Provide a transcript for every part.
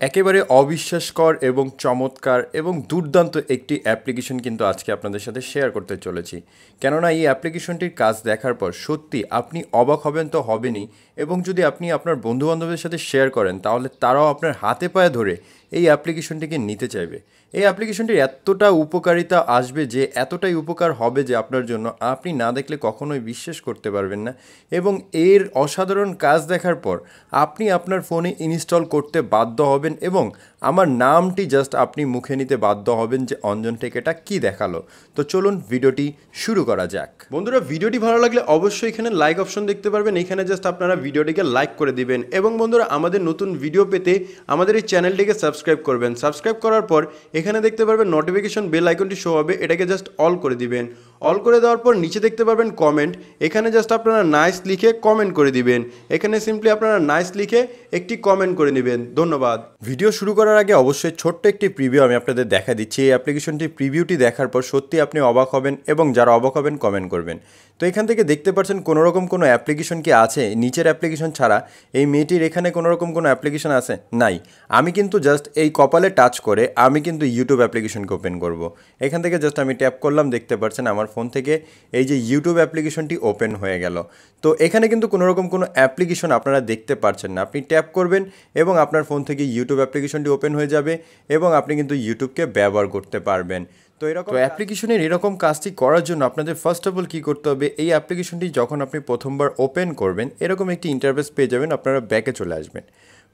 একেবারে অবিশ্বাসকর এবং চমৎকার এবং দুর্দান্ত একটি অ্যাপ্লিকেশন কিন্তু আজকে আপনাদের সাথে শেয়ার করতে চলেছি। কেননা এই অ্যাপ্লিকেশনটির কাজ দেখার পর সত্যি আপনি অবাক হবেন তো হবেনই, এবং যদি আপনি আপনার বন্ধুবান্ধবের সাথে শেয়ার করেন তাহলে তারাও আপনার হাতে পায়ে ধরে এই অ্যাপ্লিকেশনটিকে নিতে চাইবে। এই অ্যাপ্লিকেশনটির এতটা উপকারিতা আসবে যে এতটাই উপকার হবে যে আপনার জন্য আপনি না দেখলে কখনোই বিশ্বাস করতে পারবেন না, এবং এর অসাধারণ কাজ দেখার পর আপনি আপনার ফোনে ইনস্টল করতে বাধ্য হবেন এবং আমার নামটি জাস্ট আপনি মুখে নিতে বাধ্য হবেন যে অঞ্জন থেকে এটা কী দেখালো। তো চলুন ভিডিওটি শুরু করা যাক। বন্ধুরা, ভিডিওটি ভালো লাগলে অবশ্যই এখানে লাইক অপশন দেখতে পারবেন, এখানে জাস্ট আপনারা ভিডিওটিকে লাইক করে দিবেন এবং বন্ধুরা আমাদের নতুন ভিডিও পেতে আমাদের এই চ্যানেলটিকে সাবস্ক্রাইব করবেন। সাবস্ক্রাইব করার পর এখানে দেখতে পারবেন নোটিফিকেশন বেল আইকনটি শো হবে, এটাকে জাস্ট অল করে দিবেন। অল করে দেওয়ার পর নিচে দেখতে পারবেন কমেন্ট, এখানে জাস্ট আপনারা নাইস লিখে কমেন্ট করে দিবেন। এখানে সিম্পলি আপনারা নাইস লিখে একটি কমেন্ট করে নেবেন। ধন্যবাদ। ভিডিও শুরু করার আগে অবশ্যই ছোট্ট একটি প্রিভিউ আমি আপনাদের দেখা দিচ্ছি। এই অ্যাপ্লিকেশনটির প্রিভিউটি দেখার পর সত্যি আপনি অবাক হবেন এবং যারা অবাক হবেন কমেন্ট করবেন। তো এখান থেকে দেখতে পাচ্ছেন কোনোরকম কোনো অ্যাপ্লিকেশন কি আছে নিচের অ্যাপ্লিকেশন ছাড়া? এই মেয়েটির এখানে কোনোরকম কোনো অ্যাপ্লিকেশন আছে? নাই। আমি কিন্তু জাস্ট এই কপালে টাচ করে আমি কিন্তু ইউটিউব অ্যাপ্লিকেশনকে ওপেন করব। এখান থেকে জাস্ট আমি ট্যাপ করলাম, দেখতে পাচ্ছেন আমার ফোন থেকে এই যে ইউটিউব অ্যাপ্লিকেশনটি ওপেন হয়ে গেল। তো এখানে কিন্তু কোনোরকম কোনো অ্যাপ্লিকেশন আপনারা দেখতে পাচ্ছেন না। আপনি ট্যাপ করবেন এবং আপনার ফোন থেকে ইউটিউব অ্যাপ্লিকেশনটি ওপেন হয়ে যাবে এবং আপনি কিন্তু ইউটিউবকে ব্যবহার করতে পারবেন। তো এরকম অ্যাপ্লিকেশনের এরকম কাজটি করার জন্য আপনাদের ফার্স্ট অফ অল কী করতে হবে, এই অ্যাপ্লিকেশনটি যখন আপনি প্রথমবার ওপেন করবেন এরকম একটি ইন্টারফেস পেয়ে যাবেন, আপনারা ব্যাকে চলে আসবেন।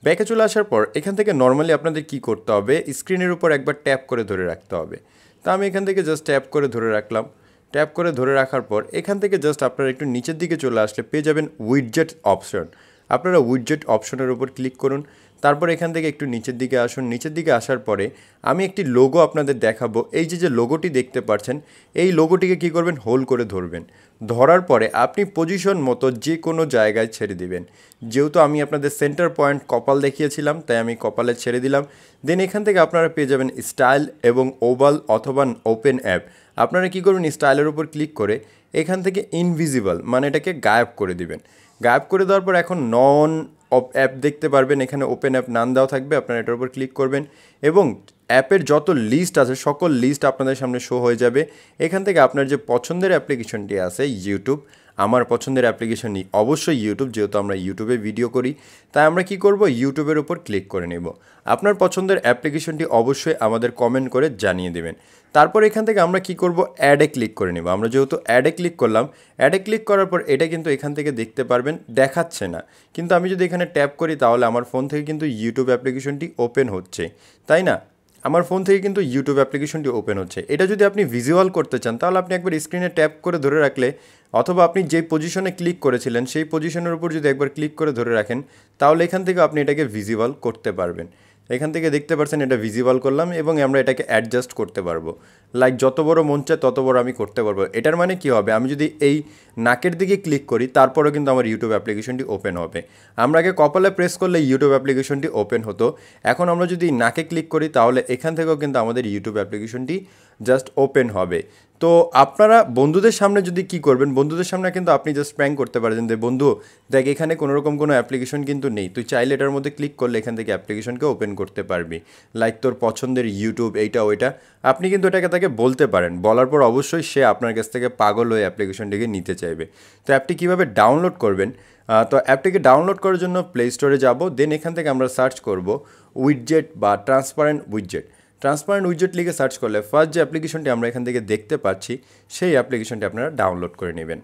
ব্যাকে চলে আসার পর এখান থেকে নর্মালি আপনাদের কী করতে হবে, স্ক্রিনের উপর একবার ট্যাপ করে ধরে রাখতে হবে। তা আমি এখান থেকে জাস্ট ট্যাপ করে ধরে রাখলাম। ট্যাপ করে ধরে রাখার পর এখান থেকে জাস্ট আপনারা একটু নিচের দিকে চলে আসলে পেয়ে যাবেন উইডজেট অপশন। আপনারা উইডজেট অপশনের উপর ক্লিক করুন। তারপর এখান থেকে একটু নিচের দিকে আসুন। নিচের দিকে আসার পরে আমি একটি লোগো আপনাদের দেখাবো। এই যে লোগোটি দেখতে পাচ্ছেন, এই লোগোটিকে কী করবেন, হোল্ড করে ধরবেন। ধরার পরে আপনি পজিশন মতো যে কোনো জায়গায় ছেড়ে দিবেন। যেহেতু আমি আপনাদের সেন্টার পয়েন্ট কপাল দেখিয়েছিলাম তাই আমি কপালে ছেড়ে দিলাম। দেন এখান থেকে আপনারা পেয়ে যাবেন স্টাইল এবং ওভাল অথবা ওপেন অ্যাপ। আপনারা কী করবেন, স্টাইলের উপর ক্লিক করে এখান থেকে ইনভিজিবল মানে এটাকে গায়েব করে দিবেন। গায়েব করে দেওয়ার পর এখন নন অ্যাপ দেখতে পারবেন, এখানে ওপেন অ্যাপ নাম দেওয়া থাকবে, আপনারা এটার উপর ক্লিক করবেন এবং অ্যাপের যত লিস্ট আছে সকল লিস্ট আপনাদের সামনে শো হয়ে যাবে। এখান থেকে আপনার যে পছন্দের অ্যাপ্লিকেশনটি আছে ইউটিউব, আমার পছন্দের অ্যাপ্লিকেশনই অবশ্যই ইউটিউব, যেহেতু আমরা ইউটিউবে ভিডিও করি তাই আমরা কি করব, ইউটিউবের উপর ক্লিক করে নেব। আপনার পছন্দের অ্যাপ্লিকেশনটি অবশ্যই আমাদের কমেন্ট করে জানিয়ে দেবেন। তারপর এখান থেকে আমরা কি করব, অ্যাডে ক্লিক করে নেব। আমরা যেহেতু অ্যাডে ক্লিক করলাম, অ্যাডে ক্লিক করার পর এটা কিন্তু এখান থেকে দেখতে পারবেন দেখাচ্ছে না, কিন্তু আমি যদি এখানে ট্যাপ করি তাহলে আমার ফোন থেকে কিন্তু ইউটিউব অ্যাপ্লিকেশনটি ওপেন হচ্ছে, তাই না? আমার ফোন থেকে কিন্তু ইউটিউব অ্যাপ্লিকেশনটি ওপেন হচ্ছে। এটা যদি আপনি ভিজুয়াল করতে চান তাহলে আপনি একবার স্ক্রিনে ট্যাপ করে ধরে রাখলে অথবা আপনি যেই পজিশনে ক্লিক করেছিলেন সেই পজিশনের উপর যদি একবার ক্লিক করে ধরে রাখেন তাহলে এখান থেকে আপনি এটাকে ভিজিবল করতে পারবেন। এখান থেকে দেখতে পাচ্ছেন এটা ভিজিবল করলাম এবং আমরা এটাকে অ্যাডজাস্ট করতে পারবো। লাইক যত বড় মন চায় তত বড় আমি করতে পারবো। এটার মানে কী হবে, আমি যদি এই নাকের দিকে ক্লিক করি তারপরেও কিন্তু আমার ইউটিউব অ্যাপ্লিকেশনটি ওপেন হবে। আমরা আগে কপালে প্রেস করলে ইউটিউব অ্যাপ্লিকেশনটি ওপেন হতো, এখন আমরা যদি নাকে ক্লিক করি তাহলে এখান থেকেও কিন্তু আমাদের ইউটিউব অ্যাপ্লিকেশনটি জাস্ট ওপেন হবে। তো আপনারা বন্ধুদের সামনে যদি কী করবেন, বন্ধুদের সামনে কিন্তু আপনি জাস্ট প্র্যাঙ্ক করতে পারেন যে বন্ধু দেখ এখানে কোনোরকম কোনো অ্যাপ্লিকেশন কিন্তু নেই, তুই চাইলে এটার মধ্যে ক্লিক করলে এখান থেকে অ্যাপ্লিকেশনকে ওপেন করতে পারবি, লাইক তোর পছন্দের ইউটিউব এইটা ওইটা। আপনি কিন্তু এটাকে তাকে বলতে পারেন, বলার পর অবশ্যই সে আপনার কাছ থেকে পাগল হয়ে অ্যাপ্লিকেশনটিকে নিতে চাইবে। তো অ্যাপটি কীভাবে ডাউনলোড করবেন, তো অ্যাপটিকে ডাউনলোড করার জন্য প্লে স্টোরে যাব, দেন এখান থেকে আমরা সার্চ করব উইডজেট বা ট্রান্সপারেন্ট উইডজেট। ট্রান্সপারেন্ট উইডজেট লিখে সার্চ করলে ফার্স্ট যে অ্যাপ্লিকেশনটি আমরা এখান থেকে দেখতে পাচ্ছি সেই অ্যাপ্লিকেশনটি আপনারা ডাউনলোড করে নেবেন।